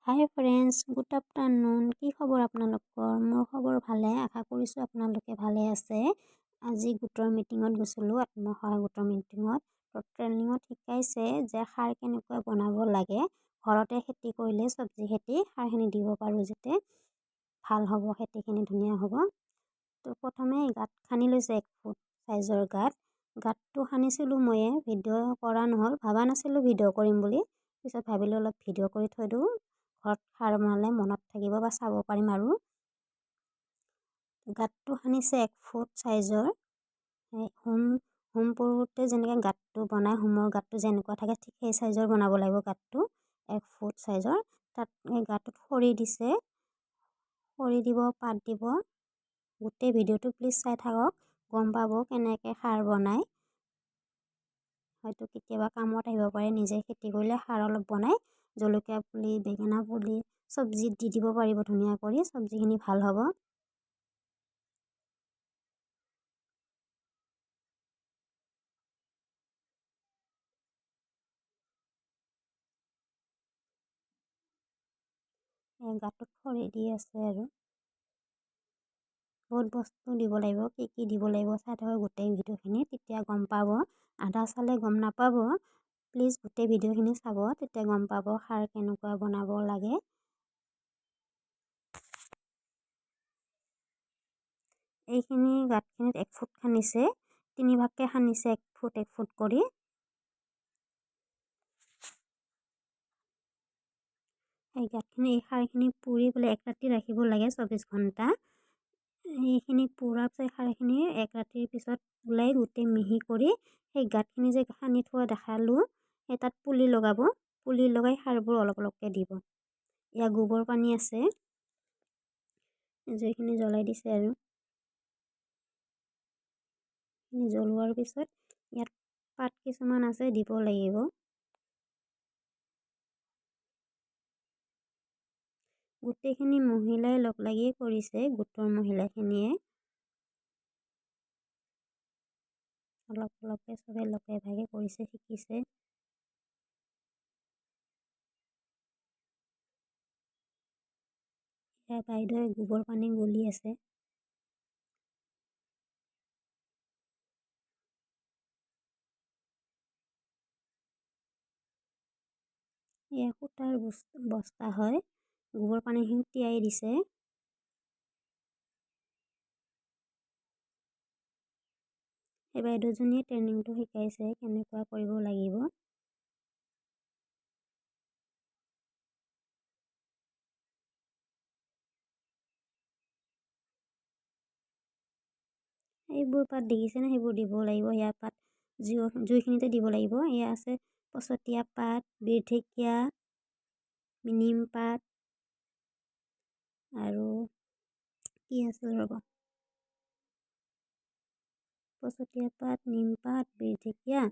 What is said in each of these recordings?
হাই friends, good afternoon. কি খবৰ আপোনালোকৰ? মোৰ খবৰ ভালে, আশা কৰিছোঁ আপোনালোকে ভালে আছে। আজি গোটৰ মিটিঙত গৈছিলোঁ, আত্মসহায়ক গোটৰ মিটিঙত। ট্ৰেইনিঙত শিকাইছে যে সাৰ কেনেকৈ বনাব লাগে। ঘৰতে খেতি কৰিলে চব্জি খেতি সাৰখিনি দিব পাৰোঁ যাতে ভাল হ'ব, খেতিখিনি ধুনীয়া হ'ব। তো প্ৰথমে গাঁত খান্দি লৈছে 1 ফুট চাইজৰ গাঁতটো খান্দিছিলোঁ ময়ে, ভিডিঅ' কৰা নহ'ল, ভবা নাছিলোঁ ভিডিঅ' কৰিম বুলি। পিছত ভাবিলোঁ অলপ ভিডিঅ' কৰি থৈ দিওঁ, ঘৰত সাৰ বনালে মনত থাকিব বা চাব পাৰিম আৰু। গাঁতটো খান্দিছে 1 ফুট চাইজৰ। হোম পুৰোতে যেনেকৈ গাঁতটো বনায়, হোমৰ গাঁতটো যেনেকুৱা থাকে ঠিক সেই চাইজৰ বনাব লাগিব গাঁতটো, 1 ফুট চাইজৰ। তাত গাঁতটোত খৰি দিছে, খৰি দিব, পাত দিব। গোটেই ভিডিঅ'টো প্লিজ চাই থাকক, গম পাব কেনেকৈ সাৰ বনায়। হয়তো কেতিয়াবা কামত আহিব পাৰে, নিজে খেতি কৰিলে সাৰ অলপ বনাই জলকীয়া পুলি, বেঙেনা পুলি চব্জিত দি দিব পাৰিব, ধুনীয়া কৰি চব্জিখিনি ভাল হ'ব। গাঁতত খৰি দি আছে আৰু বহুত বস্তু দিব লাগিব, কি দিব লাগিব চাই থাকক গোটেই ভিডিঅ'খিনি, তেতিয়া গম পাব। আধা চালে গম নাপাব, প্লিজ গোটেই ভিডিঅ'খিনি চাব, তেতিয়া গম পাব সাৰ কেনেকুৱা বনাব লাগে। এইখিনি গাঁতখিনিত 1 ফুট খান্দিছে, 3 ভাগকৈ খান্দিছে, 1 ফুট 1 ফুট কৰি। এই গাঁতখিনি, এই সাৰখিনি পুৰি পেলাই 1 ৰাতি ৰাখিব লাগে, 24 ঘণ্টা। এইখিনি পুৰা পিছত সাৰখিনি 1 ৰাতিৰ পিছত ওলাই গোটেই মিহি কৰি সেই গাঁতখিনি যে খান্দি থোৱা দেখালোঁ, সেই তাত পুলি লগাব। পুলি লগাই সাৰবোৰ অলপ অলপকৈ দিব। ইয়াত গোবৰ পানী আছে, জুইখিনি জ্বলাই দিছে আৰু জ্বলোৱাৰ পিছত ইয়াত পাত কিছুমান আছে, দিব লাগিব। গোটেইখিনি মহিলাই লগ লাগি কৰিছে, গোটৰ মহিলাখিনিয়ে অলপ অলপকৈ চবে লগে ভাগে কৰিছে, শিকিছে। এয়া বাইদেৱে গোবৰ পানী গুলি আছে। এয়া সূতাৰ বস্তা হয়, গোবৰ পানীখিনি তিয়াই দিছে। এই বাইদেউজনীয়ে ট্ৰেইনিংটো শিকাইছে কেনেকুৱা কৰিব লাগিব। এইবোৰ পাত দেখিছেনে, সেইবোৰ দিব লাগিব। ইয়াৰ পাত জুইখিনিতে দিব লাগিব। এয়া আছে পচতীয়া পাত, বিৰঢেকীয়া, নিম পাত আৰু কি আছিল ৰ'ব, পচতীয়া পাত, নিম পাত, বিৰঢেকীয়া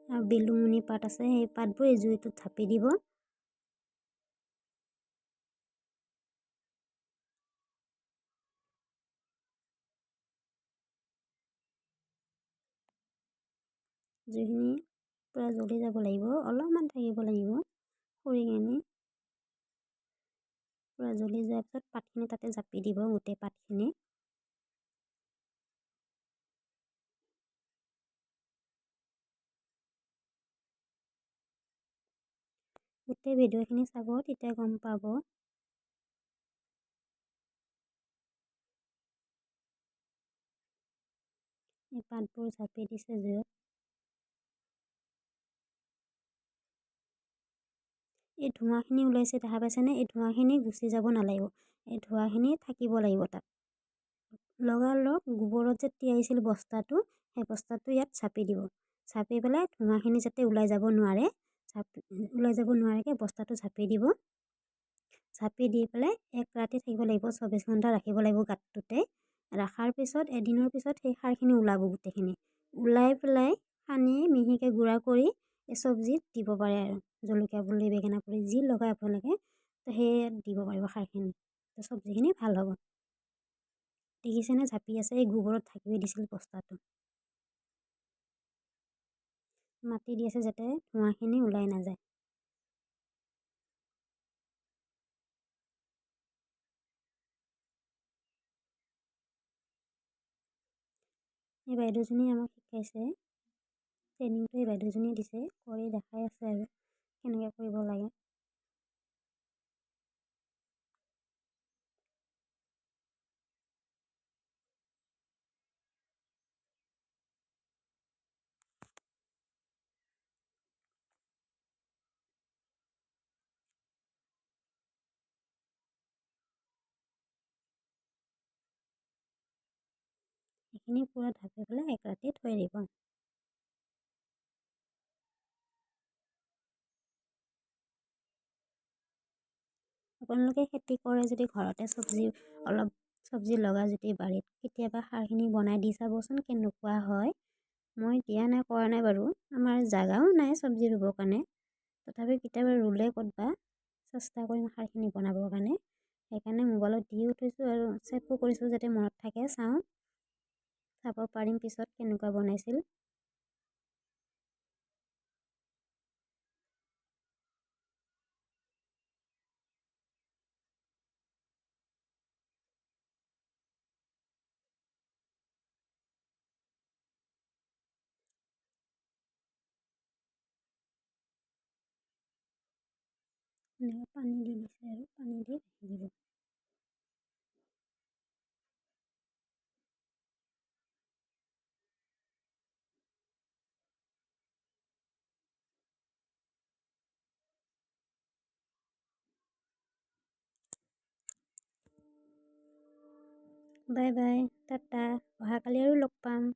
আৰু বিলুমনি পাত আছে। সেই পাতবোৰ এই জুইটোত ঢাপি দিব। জুইখিনি পূৰা জ্বলি যাব লাগিব, অলপমান থাকিব লাগিব। খৰিখিনি পূৰা জ্বলি যোৱাৰ পিছত পাতখিনি তাতে জাপি দিব, গোটেই পাতখিনি। গোটেই ভিডিঅ'খিনি চাব, তেতিয়া গম পাব। এই পাতবোৰ জাপি দিছে জুইত। এই ধোঁৱাখিনি ওলাইছে, দেখা পাইছেনে? এই ধোঁৱাখিনি গুচি যাব নালাগিব, এই ধোঁৱাখিনি থাকিব লাগিব তাত। লগালগ গোবৰত যে তিয়াইছিল বস্তাটো, সেই বস্তাটো ইয়াত চাপি দিব। চাপি পেলাই ধোঁৱাখিনি যাতে ওলাই যাব নোৱাৰাকৈ বস্তাটো চাপি দিব। চাপি দি পেলাই 1 ৰাতি থাকিব লাগিব, 24 ঘণ্টা ৰাখিব লাগিব গাঁতটোতে। ৰখাৰ পিছত এদিনৰ পিছত সেই সাৰখিনি ওলাব, গোটেইখিনি ওলাই পেলাই সানি মিহিকৈ গুড়া কৰি এই চব্জিত দিব পাৰে আৰু। জলকীয়া পুলি, বেঙেনা পুলি যি লগাই আপোনালোকে তো সেয়ে দিব পাৰিব সাৰখিনি, তো চব্জিখিনি ভাল হ'ব। দেখিছেনে জাপি আছে, এই গোবৰত ঢাকি দিছিল বস্তাটো। মাটি দি আছে যাতে ধোঁৱাখিনি ওলাই নাযায়। এই বাইদেউজনীয়ে আমাক শিকাইছে, ট্ৰেইনিংটো এই বাইদেউজনীয়ে দিছে, কৰি দেখাই আছে আৰু কেনেকৈ কৰিব লাগে। এইখিনি পূৰা ঢাকি পেলাই এক ৰাতি থৈ দিব। আপোনালোকে খেতি কৰে যদি ঘৰতে অলপ চব্জি লগা যদি বাৰীত কেতিয়াবা সাৰখিনি বনাই দি চাবচোন কেনেকুৱা হয়। মই দিয়া নাই, কৰা নাই বাৰু, আমাৰ জাগাও নাই চব্জি ৰুবৰ কাৰণে, তথাপি কেতিয়াবা ৰুলে ক'তবা চেষ্টা কৰিম সাৰখিনি বনাবৰ কাৰণে। সেইকাৰণে মোবাইলত দিও থৈছোঁ আৰু ছেভো কৰিছোঁ যাতে মনত থাকে, চাব পাৰিম পিছত কেনেকুৱা বনাইছিল। এনেকৈ পানী দি দিছে আৰু পানী দি ৰাখি দিব। বাই বাই, টাটা, অহাকালি আৰু লগ পাম।